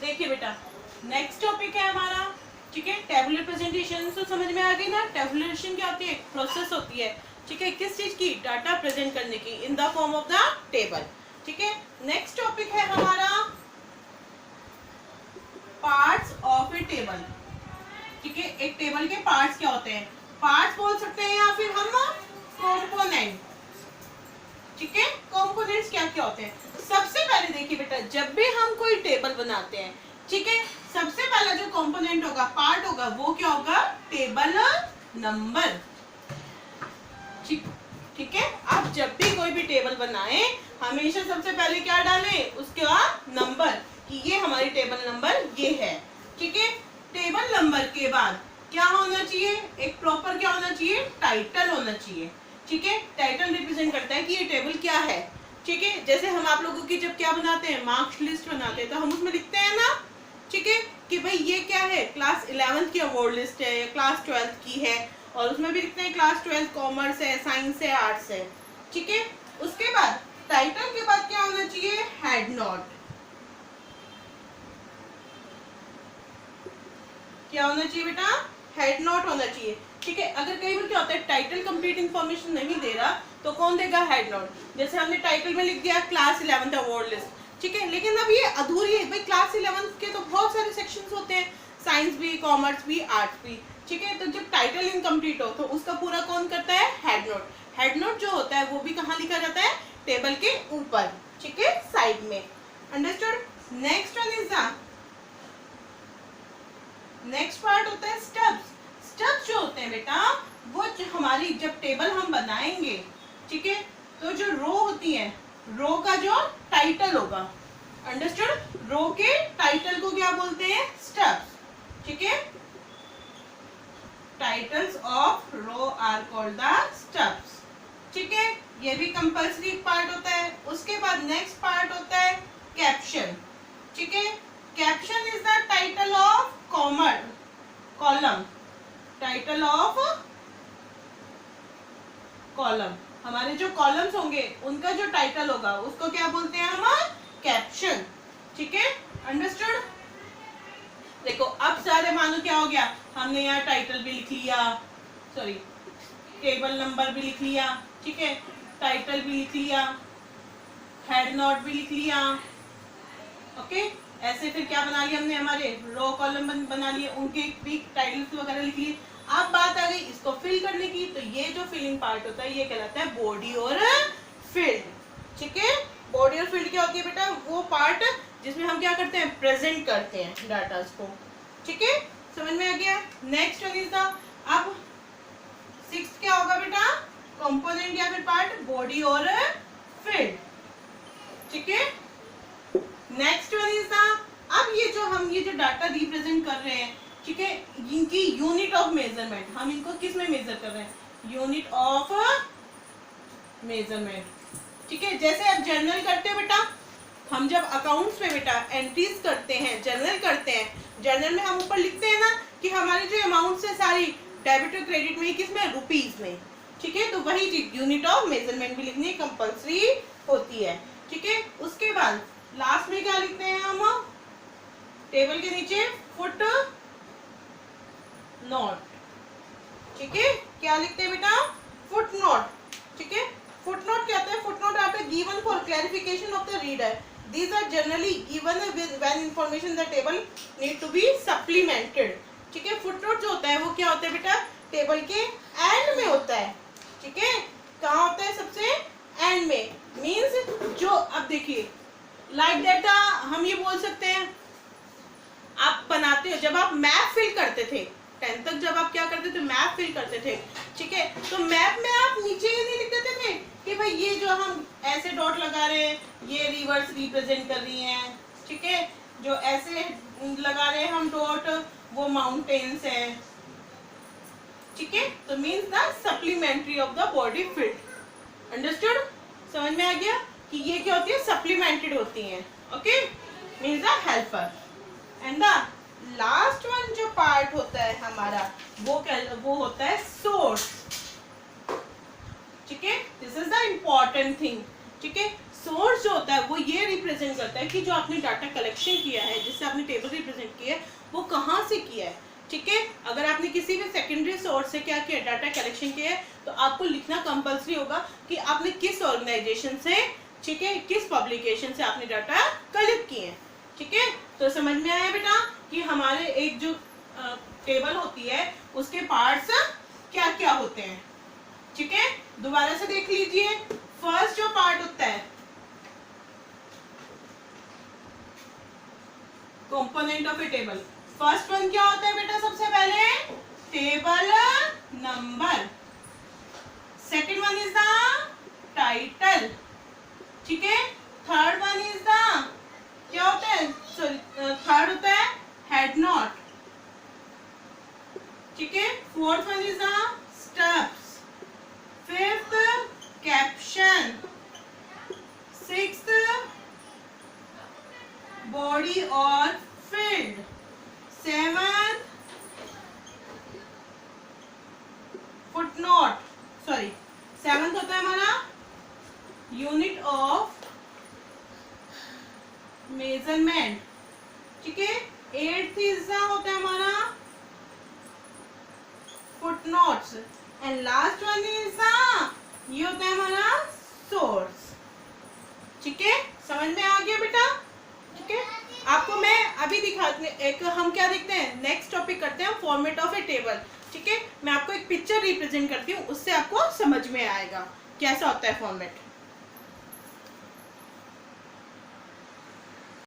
देखिए बेटा, next topic है हमारा, ठीक है, टेबुलर प्रेजेंटेशन। तो समझ में आ गई ना, टेबुलेशन क्या होती है, एक प्रोसेस होती है, ठीक है, किस चीज की, डाटा प्रेजेंट करने की in the form of the table, ठीक है। नेक्स्ट टॉपिक है हमारा पार्ट्स ऑफ ए टेबल, ठीक है। एक टेबल के पार्ट्स क्या होते हैं, पार्ट्स बोल सकते हैं या फिर हम कंपोनेंट, ठीक है। कंपोनेंट्स क्या क्या होते हैं, सबसे पहले देखिए बेटा, जब भी हम कोई टेबल बनाते हैं, ठीक है, सबसे पहला जो कंपोनेंट होगा, पार्ट होगा, वो क्या होगा, टेबल नंबर, ठीक है। आप जब भी कोई भी टेबल बनाए, हमेशा सबसे पहले क्या डालें, उसका नंबर, कि ये हमारी टेबल नंबर ये है, ठीक है। टेबल नंबर के बाद क्या होना चाहिए, एक प्रॉपर क्या होना चाहिए, टाइटल होना चाहिए, ठीक है। टाइटल रिप्रेजेंट करता है कि ये टेबल क्या है, ठीक है। जैसे हम आप लोगों की जब क्या बनाते हैं, मार्क्स लिस्ट बनाते हैं, तो हम उसमें लिखते हैं ना, ठीक है, कि भाई ये क्या है, क्लास 11th की अवार्ड लिस्ट है या क्लास 12th की है, और उसमें भी लिखते हैं क्लास 12 कॉमर्स है, साइंस है, आर्ट्स है, ठीक है। उसके बाद टाइटल के बाद क्या होना चाहिए, हेड नोट, क्या होना चाहिए बेटा, हेड नोट होना चाहिए, ठीक है। अगर कई बार क्या होता है, टाइटल कंप्लीट इंफॉर्मेशन नहीं दे रहा, तो कौन देगा, हेड नोट। जैसे हमने टाइटल में लिख दिया क्लास 11th अवार्ड लिस्ट, ठीक है, लेकिन अब ये अधूरी है भाई, क्लास 11th के तो बहुत सारे सेक्शंस होते हैं, साइंस भी, कॉमर्स भी, आर्ट्स भी, ठीक है। तो जब टाइटल इनकम्प्लीट हो तो उसका पूरा कौन करता है, हेड नोट। हेड नोट जो होता है वो भी कहाँ लिखा जाता है, टेबल के ऊपर, ठीक है, साइड में। Understood. Next one is the next part होता है स्टेप्स। स्टेप्स जो होते हैं बेटा, वो जो हमारी जब टेबल हम बनाएंगे, ठीक है, तो जो रो होती है, रो का जो टाइटल होगा, अंडरस्टूड, रो के टाइटल को क्या बोलते हैं, स्टेप्स, ठीक है। Titles of row are called the steps, ठीक है। ये भी कंपल्सरी पार्ट होता है। उसके बाद नेक्स्ट पार्ट होता है कैप्शन, ठीक है। Caption is the title of column, title of column, हमारे जो कॉलम्स होंगे उनका जो टाइटल होगा उसको क्या बोलते हैं हम, कैप्शन, ठीक है। अंडरस्टूड। देखो अब सारे मानो क्या हो गया, हमने यहाँ टाइटल भी लिख लिया, सॉरी टेबल नंबर भी लिख लिया, ठीक है, टाइटल भी लिख लिया, हेड नोट भी लिख लिया, ओके। ऐसे फिर क्या बना लिया हमने, हमारे रो कॉलम बना लिए, उनके भी टाइटल्स वगैरह लिख लिए। अब बात आ गई इसको फिल करने की, तो ये जो फिलिंग पार्ट होता है ये कहलाता है बॉडी और फील्ड, ठीक है। बॉडी और फील्ड क्या होती है बेटा, वो पार्ट जिसमें हम क्या करते हैं, प्रेजेंट करते हैं डाटास को, ठीक है, समझ में आ गया। नेक्स्ट वन इज द, अब सिक्स्थ क्या होगा बेटा, कंपोनेंट या फिर पार्ट, बॉडी और फील्ड, ठीक है। नेक्स्ट वन इज द, अब ये जो डाटा रिप्रेजेंट कर रहे हैं, ठीक है, इनकी यूनिट ऑफ मेजरमेंट, हम इनको किस में मेजर कर रहे हैं, यूनिट ऑफ मेजरमेंट, ठीक है। जैसे आप जर्नल करते हो बेटा, हम जब अकाउंट्स में बेटा एंट्रीज करते हैं, जर्नल करते हैं, जर्नल में हम ऊपर लिखते हैं ना कि हमारी जो अमाउंट है सारी डेबिट और क्रेडिट में, किस में, रुपीज में, ठीक है। तो वही चीज यूनिट ऑफ मेजरमेंट भी लिखनी कंपल्सरी होती है, ठीक है। उसके बाद लास्ट में क्या लिखते हैं हम, टेबल के नीचे फुट नोट, ठीक है, क्या लिखते हैं बेटा, फुट नोट, ठीक है। फुट नोट क्या होता है, footnote are given for clarification of the reader, these are generally given when information the table need to be supplemented, ठीक है। फुट नोट जो होता है वो क्या होता है बेटा, टेबल के एंड में होता है, ठीक है। कहाँ होता है, सबसे एंड में, मीन्स जो, अब देखिए लाइक दैट, हम ये बोल सकते हैं, आप बनाते हो, जब आप मैप फिल करते थे 10th तक, जब आप क्या करते थे, मैप फिल करते थे, ठीक है, तो मैप में आप नीचे ये नहीं लिख देते थे कि भाई ये जो हम ऐसे डॉट लगा रहे हैं ये रिवर्स रिप्रेजेंट कर रही हैं, ठीक है, जो ऐसे लगा रहे हैं हम डॉट वो माउंटेन्स हैं, ठीक है। तो means the supplementary of the body fit, understood, समझ में आ गया कि ये क्या होती है, सप्लीमेंटेड होती हैं, okay, means the helper. And the last one जो पार्ट होता है हमारा, वो होता है सोर्स, ठीक है, this is the important thing, ठीक है। सोर्स जो होता है वो ये रिप्रेजेंट रिप्रेजेंट करता है कि जो आपने डाटा कलेक्शन किया है, जिससे आपने टेबल रिप्रेजेंट किया है, वो कहाँ से किया है। ठीक है, अगर आपने किसी भी सेकेंडरी सोर्स से क्या किया, डाटा कलेक्शन किया है, तो आपको लिखना कंपल्सरी होगा कि आपने किस ऑर्गेनाइजेशन से, ठीक है, किस पब्लिकेशन से आपने डाटा कलेक्ट किए हैं। ठीक है, तो समझ में आया बेटा कि हमारे एक जो टेबल होती है उसके पार्ट्स क्या क्या होते हैं। ठीक है, दोबारा से देख लीजिए। फर्स्ट जो पार्ट होता है component of A table, first one क्या होता है बेटा, सबसे पहले table number, second one is the title. ठीक है, थर्ड वन इज द क्या होता है, सॉरी थर्ड होता है हेड नोट। ठीक है, fourth one is the steps, fifth caption, sixth body और field, seven footnote, sorry seventh होता है हमारा यूनिट ऑफ मेजरमेंट। ठीक है, एट्थ हिस्सा होता है हमारा फुटनोट्स, एंड लास्ट वन हिस्सा ये होता है हमारा सोर्स। ठीक है, समझ में आ गया बेटा। ठीक है, आपको मैं अभी दिखाते एक हम क्या देखते हैं, नेक्स्ट टॉपिक करते हैं फॉर्मेट ऑफ ए टेबल। ठीक है, मैं आपको एक पिक्चर रिप्रेजेंट करती हूँ, उससे आपको समझ में आएगा कैसा होता है फॉर्मेट।